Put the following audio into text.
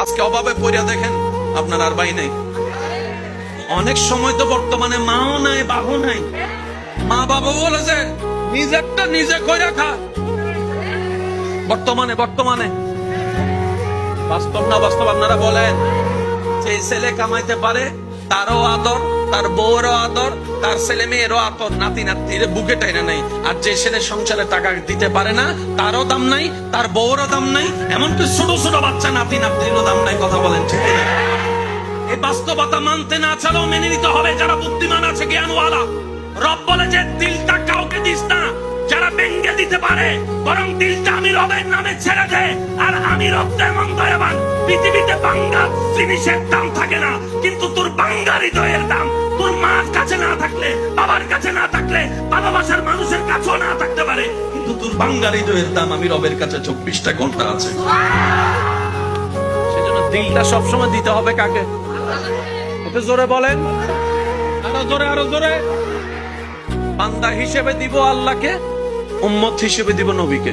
আজকে অভাবে পড়িয়া দেখেন আপনার আর ভাই নেই। অনেক সময় তো বর্তমানে মাও নাই বাবু নাই, মা বাবা বলেছে নিজেরটা নিজে কইরা খা। বর্তমানে বাস্তব না বাস্তব আপনারা বলেন। যে ছেলে কামাইতে পারে তারও আদর, তার বউরও আদর, তার ছেলে মেয়েরও আদর, নাতি নাতির বুকে টাইনা নাই। আর যে ছেলে সংসারে টাকা দিতে পারে না তারও দাম নাই, তার বউরও দাম নাই, এমনকি ছোট ছোট বাচ্চা নাতি নাতিরও দাম নাই। কথা বলেন ঠিক না? এই বাস্তবতা মানতে না চালেও মেনে নিতে হবে যারা বুদ্ধিমান আছে, জ্ঞানওয়ালা। রব বলে যে দিলটা কাউকে দিস না যারা ভেঙ্গে দিতে পারে, বরং দিলটা আমি রবের নামে ছেড়ে দে। আর আমি রব তেমন দয়াবান, পৃথিবীতে বাঙ্গা জিনিসের দাম থাকে না, কিন্তু তোর বাঙ্গা হৃদয়ের দাম তোর মার কাছে না থাকলে, বাবার কাছে না থাকলে, ভালোবাসার মানুষের কাছেও না থাকতে পারে, কিন্তু তোর বাঙ্গা হৃদয়ের দাম আমি রবের কাছে 24টা ঘন্টা আছে। সেজন্য দিলটা সবসময় দিতে হবে কাকে? একটু জোরে বলেন, আরো জোরে। বান্দা হিসেবে দিব আল্লাহকে, উম্মত হিসেবে দিব নবীকে।